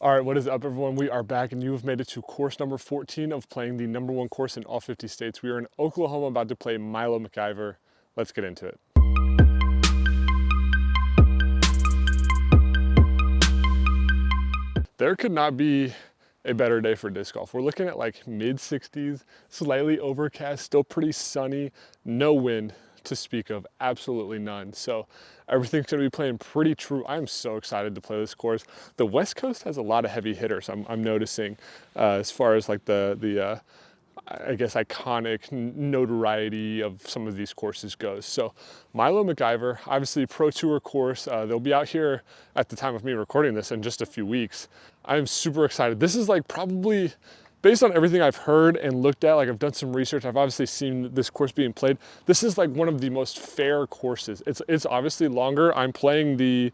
All right, what is up, everyone? We are back, and you have made it to course number 14 of playing the #1 course in all 50 states. We are in Oklahoma about to play Milo McIver. Let's get into it. There could not be a better day for disc golf. We're looking at like mid 60s, slightly overcast, still pretty sunny, no wind to speak of, absolutely none. So everything's gonna be playing pretty true. I'm so excited to play this course. The West Coast has a lot of heavy hitters, I'm noticing, as far as like the I guess, iconic notoriety of some of these courses goes. So Milo McIver, obviously pro tour course. They'll be out here at the time of me recording this in just a few weeks. I'm super excited. This is like probably, based on everything I've heard and looked at, like I've done some research, I've obviously seen this course being played. This is like one of the most fair courses. It's obviously longer. I'm playing the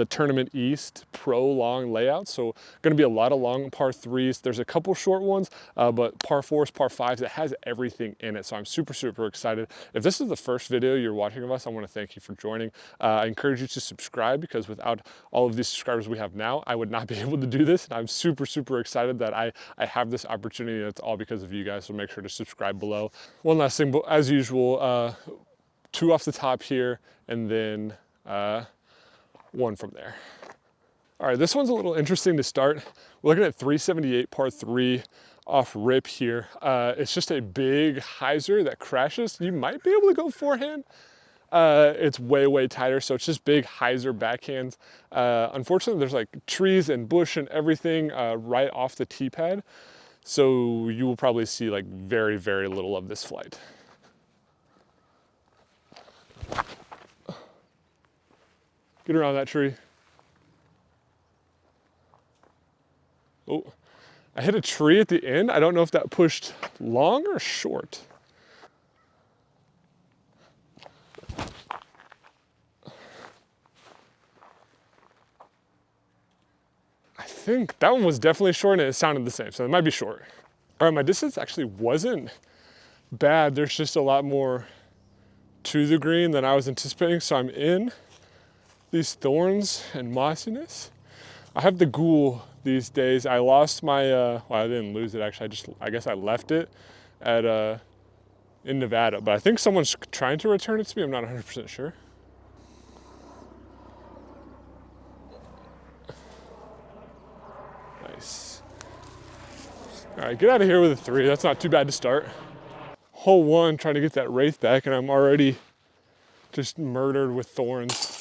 Tournament East Pro long layout, so gonna be a lot of long par threes. There's a couple short ones, but par fours, par fives, it has everything in it. So I'm super, super excited. If this is the first video you're watching of us, I wanna thank you for joining. I encourage you to subscribe, because without all of these subscribers we have now, I would not be able to do this. And I'm super, super excited that I have this opportunity, and it's all because of you guys. So make sure to subscribe below. One last thing, but as usual, 2 off the top here, and then 1 from there. All right, this one's a little interesting to start. We're looking at 378 par 3 off rip here. It's just a big hyzer that crashes. You might be able to go forehand. It's way, way tighter, so it's just big hyzer backhands. Unfortunately, there's like trees and bush and everything right off the tee pad, so you will probably see like very, very little of this flight. Get around that tree. Oh, I hit a tree at the end. I don't know if that pushed long or short. I think that one was definitely short, and it sounded the same, so it might be short. All right, my distance actually wasn't bad. There's just a lot more to the green than I was anticipating, so I'm in these thorns and mossiness. I have the ghoul these days. I lost my, well, I didn't lose it actually. I guess I left it at, in Nevada, but I think someone's trying to return it to me. I'm not 100% sure. Nice. All right, get out of here with a 3. That's not too bad to start. Hole 1, trying to get that wraith back, and I'm already just murdered with thorns.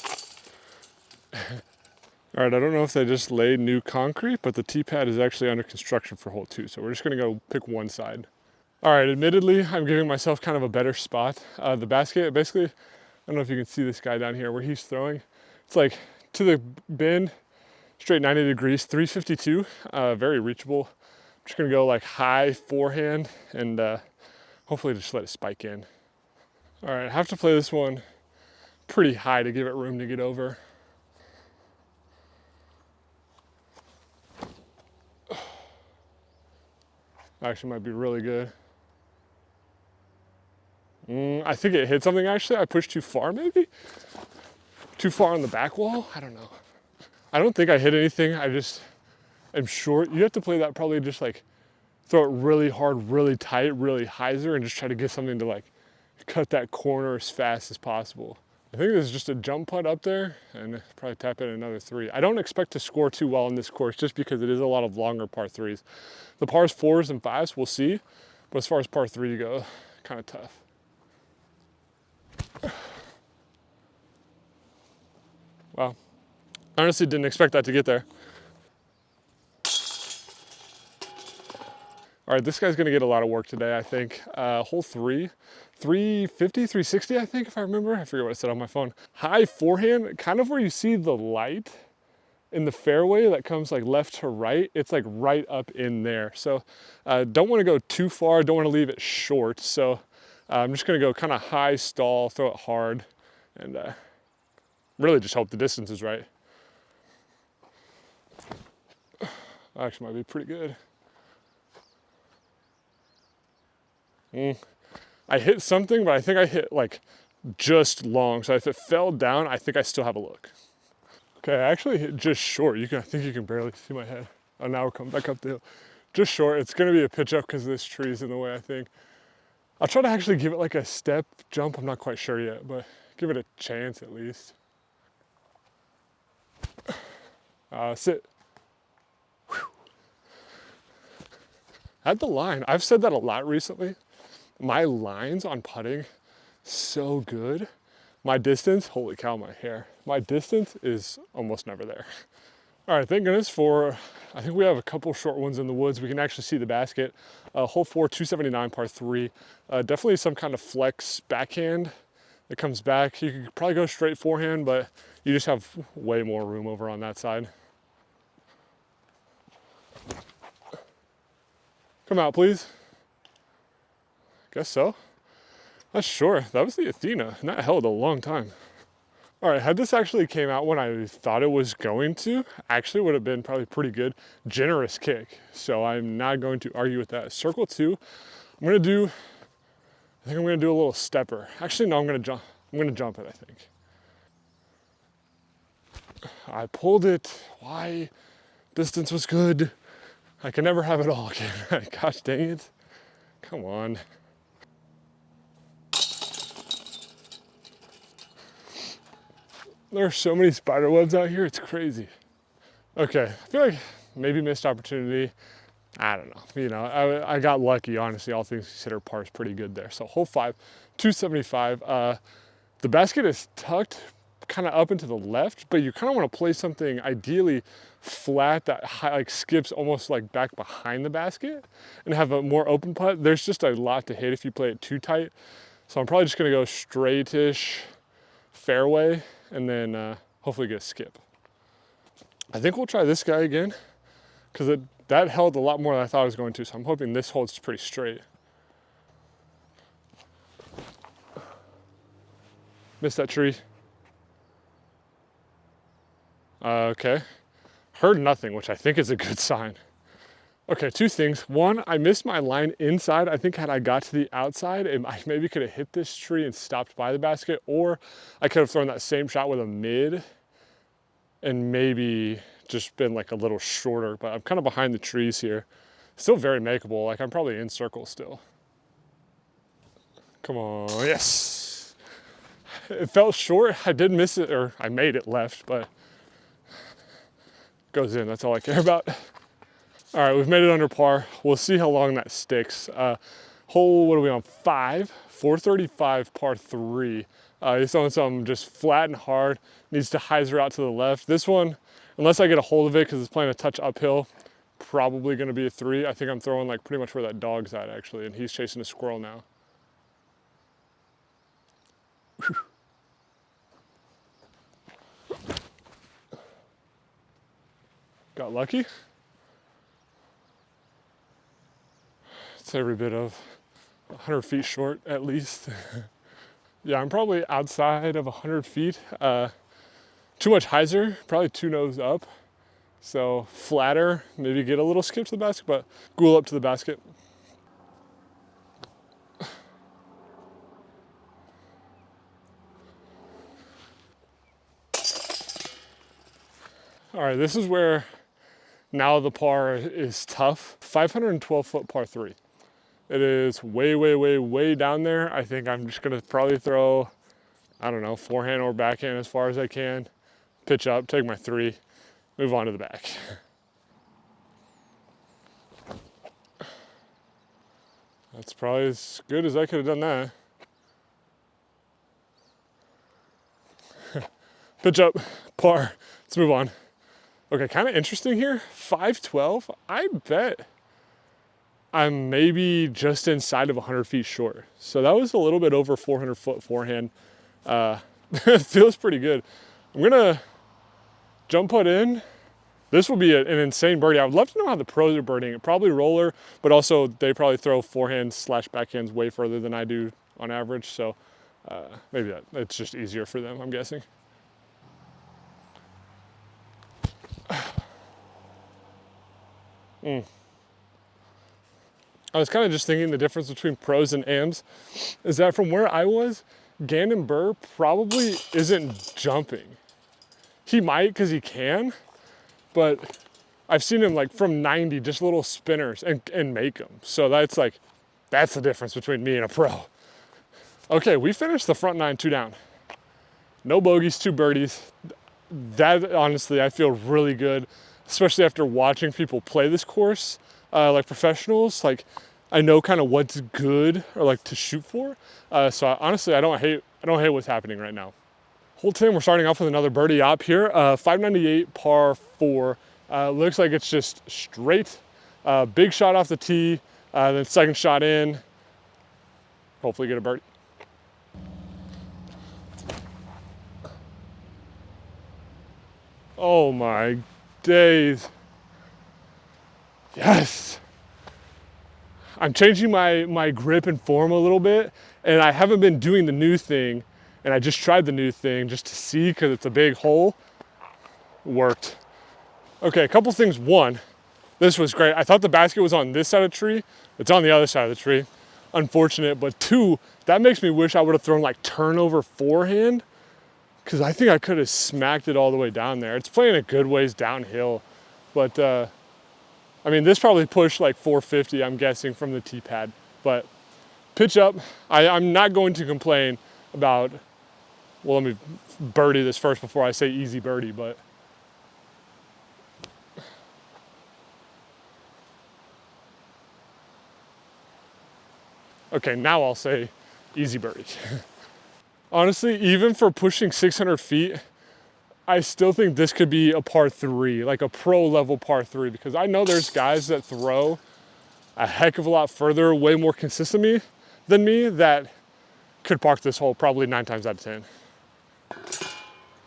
All right, I don't know if they just laid new concrete, but the tee pad is actually under construction for hole 2, so we're just gonna go pick one side. All right, admittedly, I'm giving myself kind of a better spot. The basket, basically, I don't know if you can see this guy down here where he's throwing. It's like to the bend, straight 90 degrees, 352, very reachable. I'm just gonna go like high forehand and hopefully just let it spike in. All right, I have to play this one pretty high to give it room to get over. Actually might be really good. I think it hit something actually. I pushed too far maybe? Too far on the back wall? I don't know. I don't think I hit anything. I just am short. You have to play that probably just like throw it really hard, really tight, really hyzer, and just try to get something to like cut that corner as fast as possible. I think there's just a jump putt up there and probably tap in another 3. I don't expect to score too well in this course just because it is a lot of longer par 3s. The pars 4s and 5s, we'll see. But as far as par 3 go, kind of tough. Wow. I honestly didn't expect that to get there. All right, this guy's gonna get a lot of work today, I think. Hole 3, 350, 360, I think, if I remember. I forget what I said on my phone. High forehand, kind of where you see the light in the fairway that comes like left to right. It's like right up in there. So don't wanna go too far, don't wanna leave it short. So I'm just gonna go kind of high stall, throw it hard, and really just hope the distance is right. Actually might be pretty good. I hit something, but I think I hit like just long. So if it fell down, I think I still have a look. Okay, I actually hit just short. I think you can barely see my head. Oh, now we're coming back up the hill. Just short. It's gonna be a pitch up because this tree's in the way, I think. I'll try to actually give it like a step jump. I'm not quite sure yet, but give it a chance at least. Sit. Whew. At the line, I've said that a lot recently. My lines on putting, so good. My distance, holy cow, my hair. My distance is almost never there. All right, thank goodness for, I think we have a couple short ones in the woods. We can actually see the basket. Hole 4, 279, par 3. Definitely some kind of flex backhand that comes back. You could probably go straight forehand, but you just have way more room over on that side. Come out, please. Guess so. Not sure. That was the Athena, and that held a long time. All right, had this actually came out when I thought it was going to, actually would have been probably pretty good. Generous kick, so I'm not going to argue with that. Circle 2, I think I'm gonna do a little stepper. Actually, no, I'm gonna jump it, I think. I pulled it, why? Distance was good. I can never have it all, can I? Gosh dang it. Come on. There are so many spider webs out here, it's crazy. Okay, I feel like maybe missed opportunity. I don't know, you know, I got lucky, honestly, all things considered. Par's pretty good there. So hole 5, 275. The basket is tucked kind of up into the left, but you kind of want to play something ideally flat that like skips almost like back behind the basket and have a more open putt. There's just a lot to hit if you play it too tight. So I'm probably just gonna go straightish fairway and then hopefully get a skip. I think we'll try this guy again because that held a lot more than I thought it was going to, so I'm hoping this holds pretty straight. Missed that tree. Okay. Heard nothing, which I think is a good sign. Okay, 2 things. One, I missed my line inside. I think had I got to the outside, I maybe could have hit this tree and stopped by the basket, or I could have thrown that same shot with a mid and maybe just been like a little shorter, but I'm kind of behind the trees here. Still very makeable. Like I'm probably in circle still. Come on, yes. It felt short. I did miss it, or I made it left, but goes in. That's all I care about. All right, we've made it under par. We'll see how long that sticks. Hole, what are we on? 5, 435 par 3. He's throwing something just flat and hard. Needs to hyzer out to the left. This one, unless I get a hold of it because it's playing a touch uphill, probably gonna be a 3. I think I'm throwing like pretty much where that dog's at actually, and he's chasing a squirrel now. Whew. Got lucky. It's every bit of 100 feet short at least. Yeah, I'm probably outside of 100 feet. Too much hyzer, probably 2 nose up. So flatter, maybe get a little skip to the basket, but ghoul up to the basket. All right, this is where now the par is tough. 512 foot par 3. It is way, way, way, way down there. I think I'm just gonna probably throw, I don't know, forehand or backhand as far as I can. Pitch up, take my 3, move on to the back. That's probably as good as I could have done that. Pitch up, par, let's move on. Okay, kind of interesting here, 512, I bet I'm maybe just inside of 100 feet short. So that was a little bit over 400 foot forehand. It feels pretty good. I'm gonna jump putt in. This will be an insane birdie. I would love to know how the pros are birding it. Probably roller, but also they probably throw forehand / backhands way further than I do on average. So maybe it's just easier for them, I'm guessing. I was kind of just thinking the difference between pros and AMs is that from where I was, Gannon Burr probably isn't jumping. He might because he can, but I've seen him like from 90, just little spinners and make them. So that's like, that's the difference between me and a pro. Okay, we finished the front 9 2 down. No bogeys, 2 birdies. That honestly, I feel really good, especially after watching people play this course, like professionals. Like, I know kind of what's good or like to shoot for. So honestly, I don't hate what's happening right now. Hole 10, we're starting off with another birdie op here. 598 par 4. Looks like it's just straight. Big shot off the tee, then second shot in. Hopefully get a birdie. Oh my days. Yes. I'm changing my grip and form a little bit, and I haven't been doing the new thing, and I just tried the new thing just to see because it's a big hole. Worked. Okay, a couple things. One, this was great. I thought the basket was on this side of the tree. It's on the other side of the tree. Unfortunate, but two, that makes me wish I would have thrown like turnover forehand, because I think I could have smacked it all the way down there. It's playing a good ways downhill, but I mean, this probably pushed like 450, I'm guessing, from the tee pad. But pitch up, I'm not going to complain about, well, let me birdie this first before I say easy birdie, but okay, now I'll say easy birdie. Honestly, even for pushing 600 feet, I still think this could be a par 3, like a pro level par 3, because I know there's guys that throw a heck of a lot further, way more consistently than me, that could park this hole probably 9 times out of 10.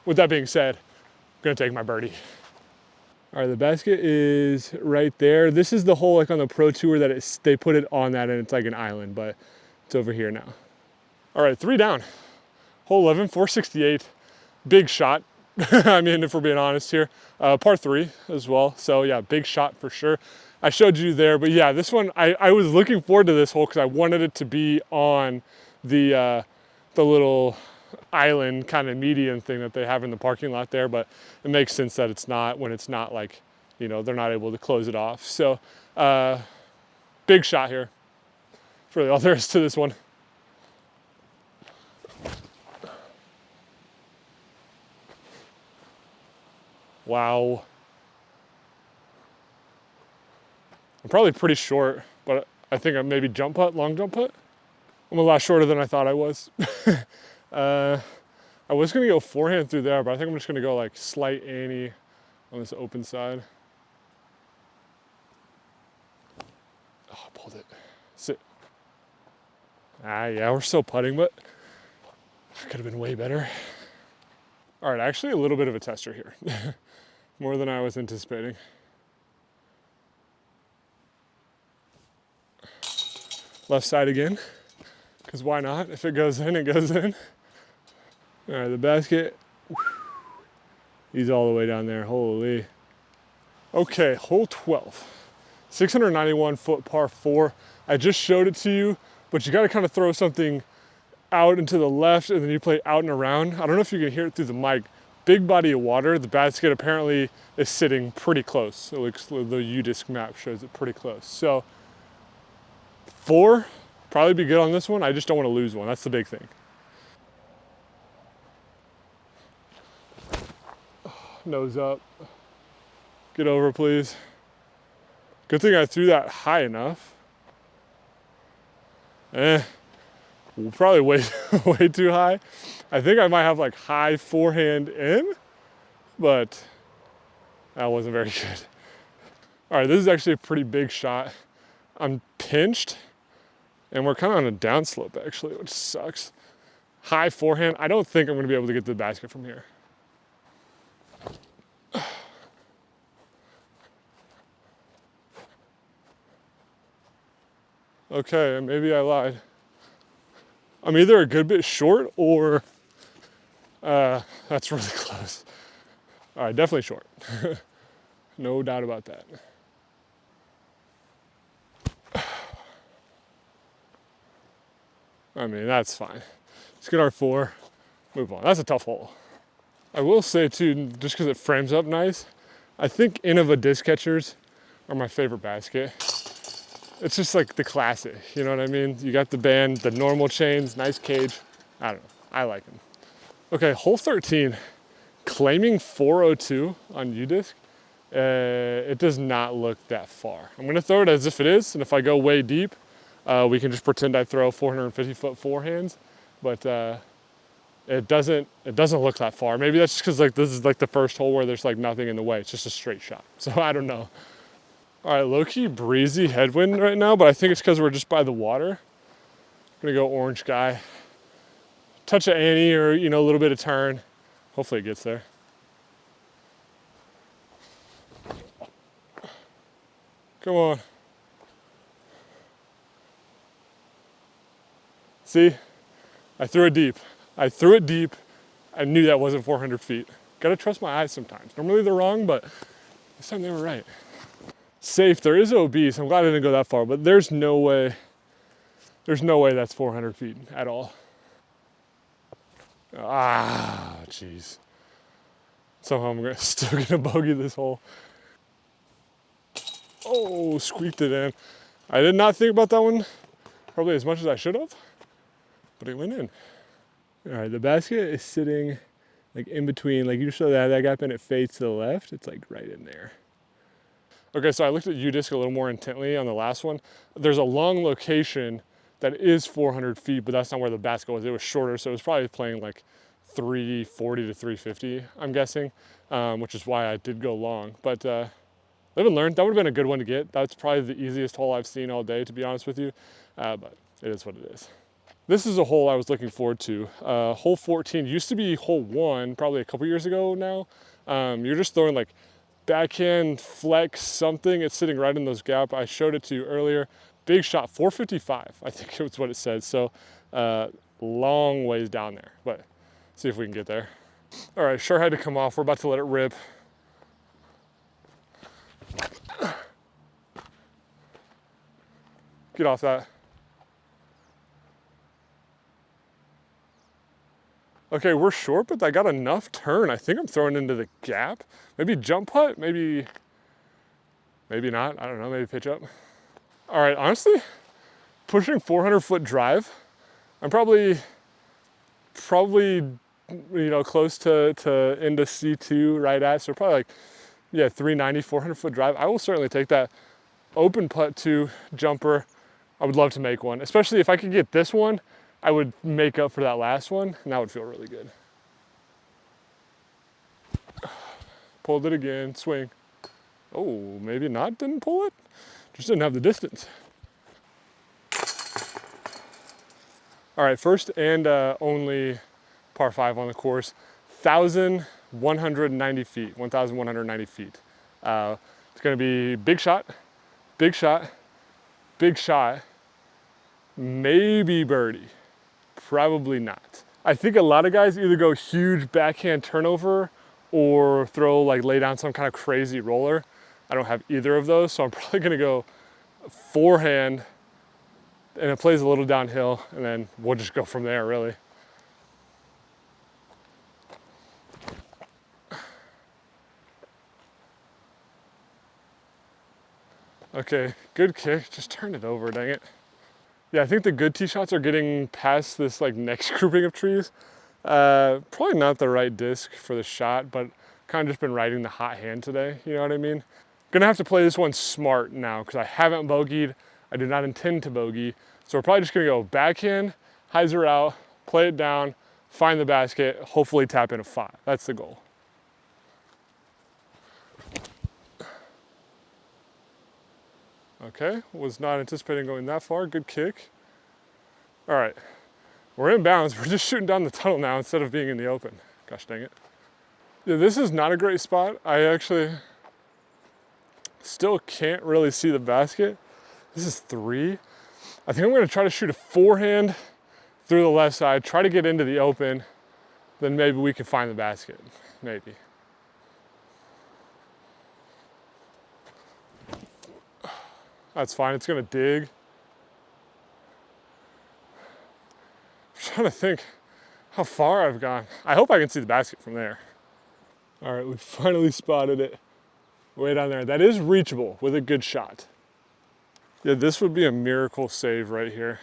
With that being said, I'm gonna take my birdie. All right, the basket is right there. This is the hole like on the Pro Tour that they put it on that and it's like an island, but it's over here now. All right, 3 down. Hole 11, 468, big shot. I mean, if we're being honest here, par 3 as well. So yeah, big shot for sure. I showed you there, but yeah, this one, I was looking forward to this hole because I wanted it to be on the little island kind of median thing that they have in the parking lot there, but it makes sense that it's not when it's not like, you know, they're not able to close it off. So big shot here. That's really all there is to this one. Wow. I'm probably pretty short, but I think I'm maybe jump putt, long jump putt. I'm a lot shorter than I thought I was. I was gonna go forehand through there, but I think I'm just gonna go like slight Annie on this open side. Oh, I pulled it. Sit. Yeah, we're still putting, but I could have been way better. All right, actually a little bit of a tester here. More than I was anticipating. Left side again, because why not? If it goes in, it goes in. All right, the basket. He's all the way down there, holy. Okay, hole 12. 691 foot par 4. I just showed it to you, but you gotta kind of throw something out and to the left, and then you play out and around. I don't know if you can hear it through the mic. Big body of water. The basket apparently is sitting pretty close. It looks, the UDisc map shows it pretty close. So 4, probably be good on this one. I just don't want to lose one. That's the big thing. Nose up. Get over, please. Good thing I threw that high enough. Probably way, way too high. I think I might have like high forehand in, but that wasn't very good. All right, this is actually a pretty big shot. I'm pinched, and we're kind of on a downslope actually, which sucks. High forehand. I don't think I'm gonna be able to get to the basket from here. Okay, maybe I lied. I'm either a good bit short or that's really close. All right, definitely short. No doubt about that. I mean, that's fine. Let's get our 4, move on. That's a tough hole. I will say too, just because it frames up nice, I think Innova disc catchers are my favorite basket. It's just like the classic, you know what I mean? You got the band, the normal chains, nice cage. I don't know, I like them. Okay, hole 13, claiming 402 on U-disc. It does not look that far. I'm gonna throw it as if it is, and if I go way deep, we can just pretend I throw 450-foot forehands, but it doesn't look that far. Maybe that's just because like this is like the first hole where there's like nothing in the way. It's just a straight shot. So I don't know. All right, low-key breezy headwind right now, but I think it's because we're just by the water. I'm gonna go orange guy. Touch of Annie or, you know, a little bit of turn. Hopefully it gets there. Come on. See, I threw it deep. I threw it deep. I knew that wasn't 400 feet. Gotta trust my eyes sometimes. Normally they're wrong, but this time they were right. Safe, there is OB, so I'm glad I didn't go that far, but there's no way that's 400 feet at all. Ah, jeez. Somehow I'm still gonna bogey this hole. Oh, squeaked it in. I did not think about that one probably as much as I should have, but it went in. All right, the basket is sitting like in between, like you saw that gap and it fades to the left. It's like right in there. Okay, so I looked at U-disc a little more intently on the last one. There's a long location that is 400 feet, but that's not where the basket was. It was shorter, so it was probably playing like 340 to 350, I'm guessing, which is why I did go long. But live and learn, that would have been a good one to get. That's probably the easiest hole I've seen all day, to be honest with you, but it is what it is. This is a hole I was looking forward to. Hole 14 used to be hole 1, probably a couple years ago now. You're just throwing like backhand flex something. It's sitting right in those gaps. I showed it to you earlier. Big shot, 455, I think it's what it says. So long ways down there, but see if we can get there. All right, sure had to come off. We're about to let it rip. Get off that. Okay, we're short, but I got enough turn. I think I'm throwing into the gap. Maybe jump putt, maybe not. I don't know, maybe pitch up. All right, honestly, pushing 400-foot drive. I'm probably, you know, close to into C2 right at, so probably like, yeah, 390, 400-foot drive. I will certainly take that. Open putt to jumper. I would love to make one, especially if I could get this one. I would make up for that last one, and that would feel really good. Pulled it again, swing. Oh, maybe not, didn't pull it. Just didn't have the distance. All right, first and only par 5 on the course, 1,190 feet, 1,190 feet. It's gonna be big shot, big shot, big shot, maybe birdie. Probably not. I think a lot of guys either go huge backhand turnover or throw like lay down some kind of crazy roller. I don't have either of those, so I'm probably gonna go forehand and it plays a little downhill and then we'll just go from there really. Okay, good kick, just turn it over, dang it. Yeah, I think the good tee shots are getting past this like next grouping of trees. Probably not the right disc for the shot, but kind of just been riding the hot hand today, you know what I mean? Gonna have to play this one smart now because I haven't bogeyed. I do not intend to bogey. So we're probably just gonna go backhand, hyzer out, play it down, find the basket, hopefully tap in a 5. That's the goal. Okay, was not anticipating going that far. Good kick. All right, we're in bounds. We're just shooting down the tunnel now instead of being in the open. Gosh dang it. Yeah, this is not a great spot. I actually still can't really see the basket. This is 3. I think I'm gonna try to shoot a forehand through the left side, try to get into the open, then maybe we can find the basket, maybe. That's fine, it's gonna dig. I'm trying to think how far I've gone. I hope I can see the basket from there. All right, we finally spotted it way down there. That is reachable with a good shot. Yeah, this would be a miracle save right here,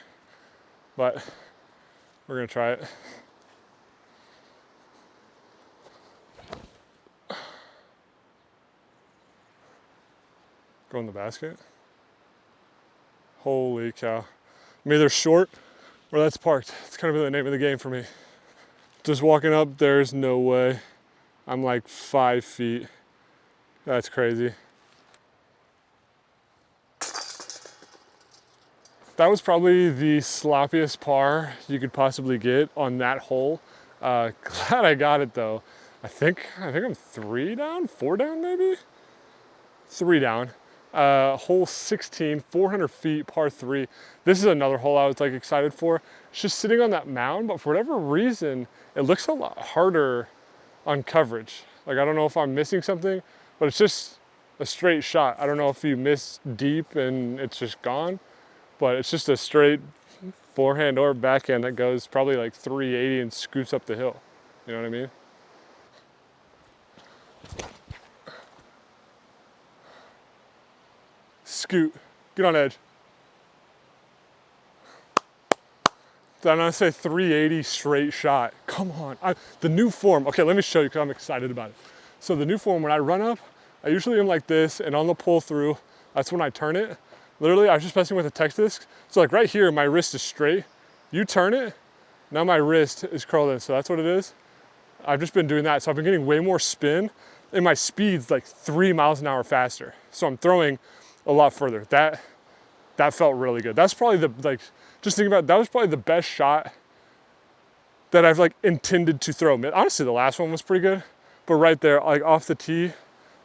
but we're gonna try it. Go in the basket. Holy cow. I'm either short or that's parked. It's kind of the name of the game for me. Just walking up, there's no way. I'm like 5 feet. That's crazy. That was probably the sloppiest par you could possibly get on that hole. Glad I got it though. I think I'm 3 down, 4 down maybe? 3 down. Hole 16, 400 feet, par 3. This is another hole I was like excited for. It's just sitting on that mound, but for whatever reason, it looks a lot harder on coverage. Like I don't know if I'm missing something, but it's just a straight shot. I don't know if you miss deep and it's just gone, but it's just a straight forehand or backhand that goes probably like 380 and scoots up the hill. You know what I mean? Scoot, get on edge. Did I say 380 straight shot? Come on, the new form. Okay, let me show you because I'm excited about it. So the new form, when I run up, I usually am like this, and on the pull through, that's when I turn it. Literally, I was just messing with the tech disc. So like right here, my wrist is straight. You turn it, now my wrist is curled in, so that's what it is. I've just been doing that, so I've been getting way more spin, and my speed's like 3 miles an hour faster. So I'm throwing a lot further. That felt really good. That's probably just thinking about it, that was probably the best shot that I've like intended to throw. Honestly, the last one was pretty good, but right there, like off the tee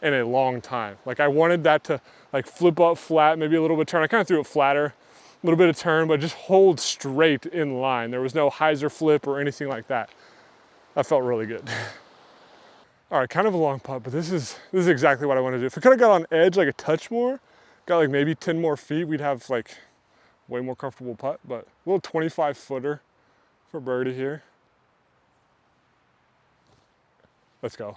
in a long time. Like I wanted that to like flip up flat, maybe a little bit of turn. I kind of threw it flatter, a little bit of turn, but just hold straight in line. There was no hyzer flip or anything like that. That felt really good. All right, kind of a long putt, but this is exactly what I want to do. If I could have got on edge like a touch more, got like maybe 10 more feet, we'd have like way more comfortable putt, but a little 25 footer for birdie here. Let's go.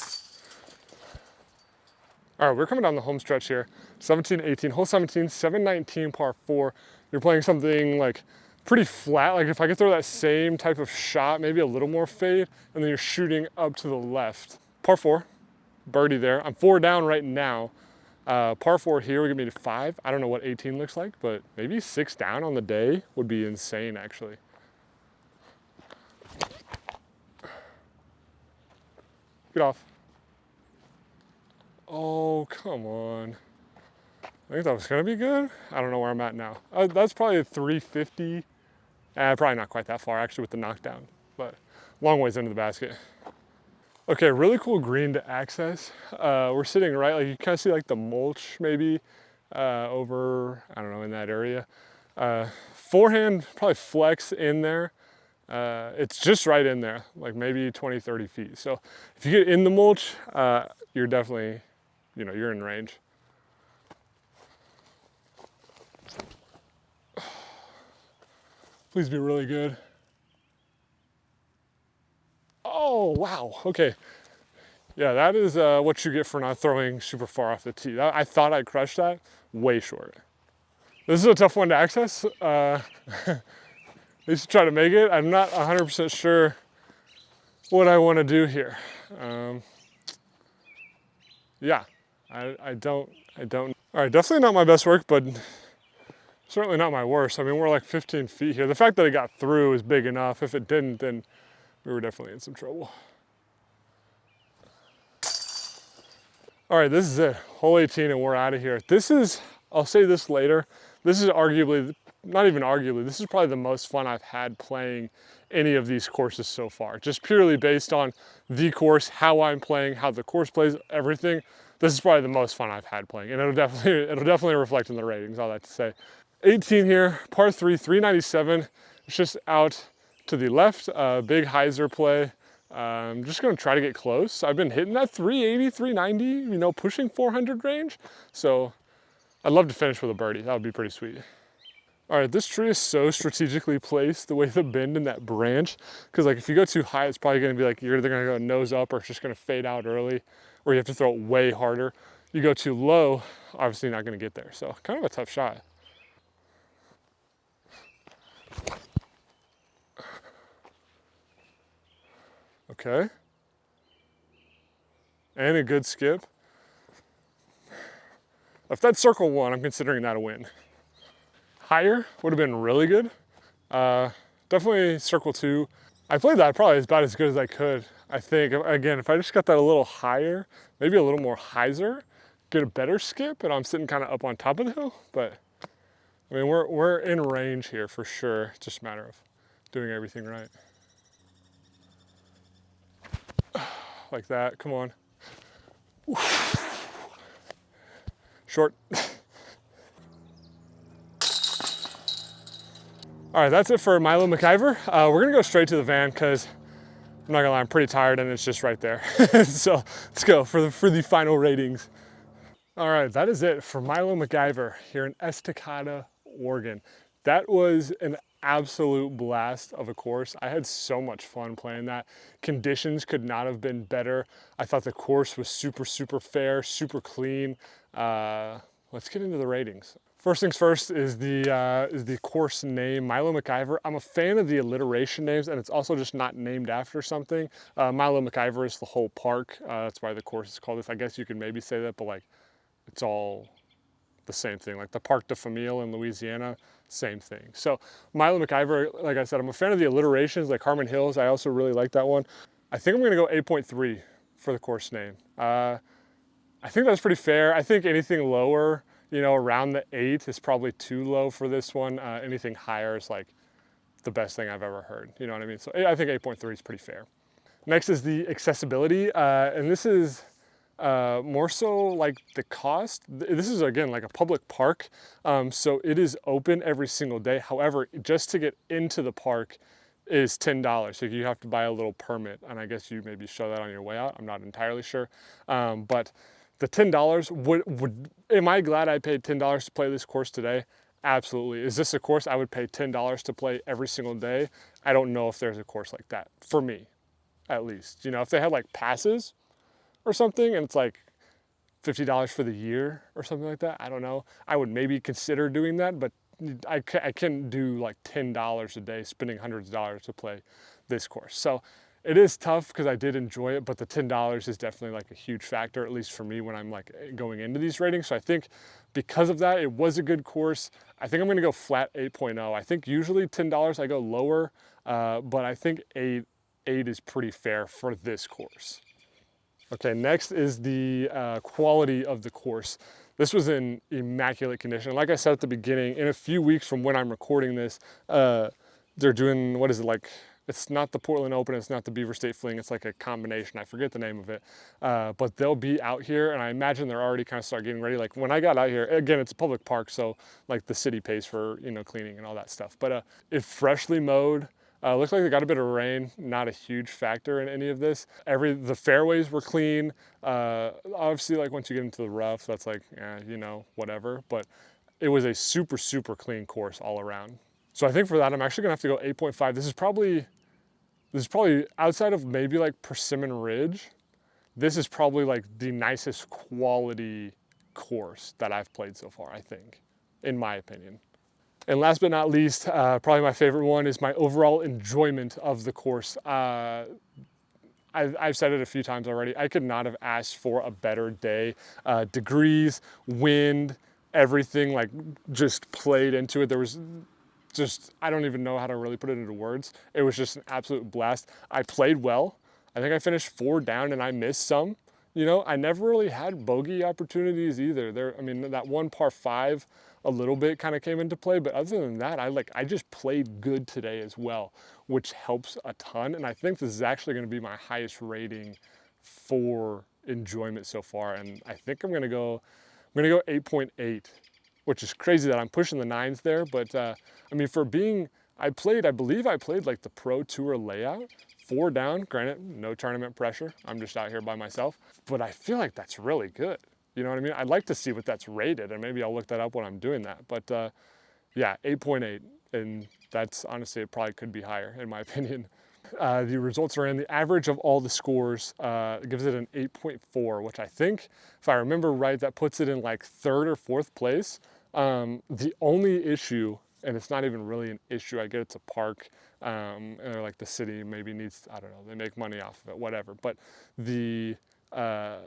All right, we're coming down the home stretch here. 17, 18, hole 17, 719 par 4. You're playing something like pretty flat. Like if I could throw that same type of shot, maybe a little more fade, and then you're shooting up to the left. Par 4, birdie there. I'm 4 down right now. Par 4 here would get me to 5. I don't know what 18 looks like, but maybe 6 down on the day would be insane actually. Get off. Oh, come on. I think that was gonna be good. I don't know where I'm at now. That's probably a 350. Probably not quite that far actually with the knockdown, but long ways into the basket. Okay, really cool green to access. We're sitting right, like you kind of see like the mulch maybe over, I don't know, in that area. Forehand, probably flex in there. It's just right in there, like maybe 20, 30 feet. So if you get in the mulch, you're definitely, you're in range. Please be really good. Oh, wow, okay. Yeah, that is what you get for not throwing super far off the tee. I thought I crushed that, way short. This is a tough one to access. At least try to make it. I'm not 100% sure what I want to do here. Yeah, I don't. All right, definitely not my best work, but certainly not my worst. I mean, we're like 15 feet here. The fact that it got through is big enough. If it didn't, then we were definitely in some trouble. All right, this is it, hole 18, and we're out of here. This is, I'll say this later, this is arguably, not even arguably, this is probably the most fun I've had playing any of these courses so far. Just purely based on the course, how I'm playing, how the course plays, everything. This is probably the most fun I've had playing, and it'll definitely reflect in the ratings, all that to say. 18 here, par 3, 397. It's just out to the left, big hyzer play. I'm just gonna try to get close. I've been hitting that 380, 390, pushing 400 range. So I'd love to finish with a birdie. That would be pretty sweet. All right, this tree is so strategically placed, the way the bend in that branch, because like if you go too high, it's probably gonna be like you're either gonna go nose up or it's just gonna fade out early, or you have to throw it way harder. You go too low, obviously not gonna get there. So kind of a tough shot. Okay. And a good skip. If that's circle one, I'm considering that a win. Higher would have been really good. Definitely circle two. I played that probably about as good as I could. I think, again, if I just got that a little higher, maybe a little more hyzer, get a better skip, and I'm sitting kind of up on top of the hill. But I mean, we're in range here for sure. It's just a matter of doing everything right. Like that, come on. Short. All right, that's it for Milo McIver. We're gonna go straight to the van because I'm not gonna lie, I'm pretty tired and it's just right there. So let's go for the final ratings. All right, that is it for Milo McIver here in Estacada, Oregon. That was an absolute blast of a course. I had so much fun playing that. Conditions could not have been better. I thought the course was super, super fair, super clean. Let's get into the ratings. First things first is the course name, Milo McIver. I'm a fan of the alliteration names, and it's also just not named after something. Milo McIver is the whole park. That's why the course is called this. I guess you could maybe say that, but like, it's all the same thing. Like the Parc de Famille in Louisiana, same thing. So Milo McIver, like I said, I'm a fan of the alliterations, like Harmon Hills. I also really like that one. I think I'm gonna go 8.3 for the course name. I think that's pretty fair. I think anything lower, you know, around the 8 is probably too low for this one. Anything higher is like the best thing I've ever heard. You know what I mean? So I think 8.3 is pretty fair. Next is the accessibility, and this is more so like the cost. This is again like a public park, so it is open every single day. However, just to get into the park is $10. So you have to buy a little permit, and I guess you maybe show that on your way out. I'm not entirely sure, but the $10 am I glad I paid $10 to play this course today? Absolutely. Is this a course I would pay $10 to play every single day? I don't know if there's a course like that for me, at least. You know, if they had like passes or something and it's like $50 for the year or something like that, I don't know. I would maybe consider doing that, but I can't do like $10 a day, spending hundreds of dollars to play this course. So it is tough because I did enjoy it, but the $10 is definitely like a huge factor, at least for me when I'm like going into these ratings. So I think because of that, it was a good course. I think I'm gonna go flat 8.0. I think usually $10 I go lower, but I think 8 is pretty fair for this course. Okay, next is the quality of the course. This was in immaculate condition. Like I said at the beginning, in a few weeks from when I'm recording this, they're doing, what is it, like, it's not the Portland Open, it's not the Beaver State Fling, it's like a combination, I forget the name of it. But they'll be out here, and I imagine they're already kind of start getting ready. Like when I got out here, again, it's a public park, so like the city pays for, you know, cleaning and all that stuff. But it's freshly mowed. Looks like they got a bit of rain, not a huge factor in any of this. The fairways were clean. Obviously, like once you get into the rough, that's like, you know, whatever. But it was a super, super clean course all around. So I think for that, I'm actually gonna have to go 8.5. This is probably outside of maybe like Persimmon Ridge, this is probably like the nicest quality course that I've played so far, I think, in my opinion. And last but not least, probably my favorite one is my overall enjoyment of the course. I've said it a few times already. I could not have asked for a better day. Degrees, wind, everything like just played into it. There was just, I don't even know how to really put it into words. It was just an absolute blast. I played well. I think I finished 4 down and I missed some. You know, I never really had bogey opportunities either. I mean, that one par 5 a little bit kind of came into play, but other than that, I just played good today as well, which helps a ton. And I think this is actually going to be my highest rating for enjoyment so far. And I think I'm gonna go 8.8, which is crazy that I'm pushing the 9s there. But I mean, I believe I played like the Pro Tour layout. 4 down, granted, no tournament pressure. I'm just out here by myself, but I feel like that's really good. You know what I mean? I'd like to see what that's rated, and maybe I'll look that up when I'm doing that. But Yeah, 8.8, and that's honestly, it probably could be higher in my opinion. The results are in. The average of all the scores gives it an 8.4, which I think, if I remember right, that puts it in like third or fourth place. The only issue, and it's not even really an issue, I get it's a park, or like the city maybe needs, I don't know, they make money off of it, whatever. But the uh,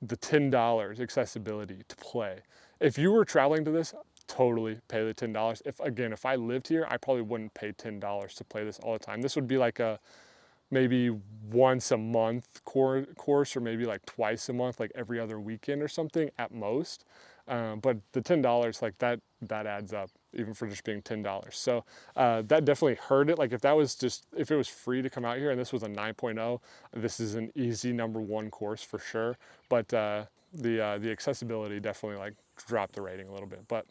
the $10 accessibility to play. If you were traveling to this, totally pay the $10. If I lived here, I probably wouldn't pay $10 to play this all the time. This would be like a maybe once a month course, or maybe like twice a month, like every other weekend or something at most. But the $10, like that adds up, even for just being $10. So that definitely hurt it. Like if it was free to come out here and this was a 9.0, this is an easy #1 course for sure. But the accessibility definitely like dropped the rating a little bit. But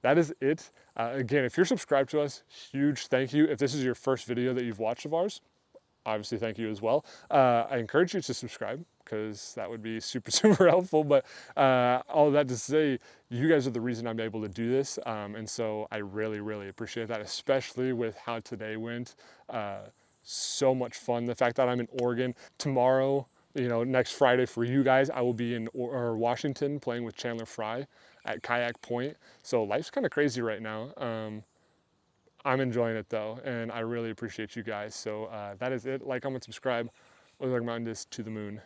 that is it. Again, if you're subscribed to us, huge thank you. If this is your first video that you've watched of ours, obviously thank you as well. I encourage you to subscribe because that would be super, super helpful. But all of that to say, you guys are the reason I'm able to do this. And so I really, really appreciate that, especially with how today went. So much fun. The fact that I'm in Oregon tomorrow, next Friday for you guys, I will be in Washington playing with Chandler Fry at Kayak Point. So life's kind of crazy right now. I'm enjoying it though, and I really appreciate you guys. So that is it. Like, comment, subscribe. Ozark Mountain is to the moon.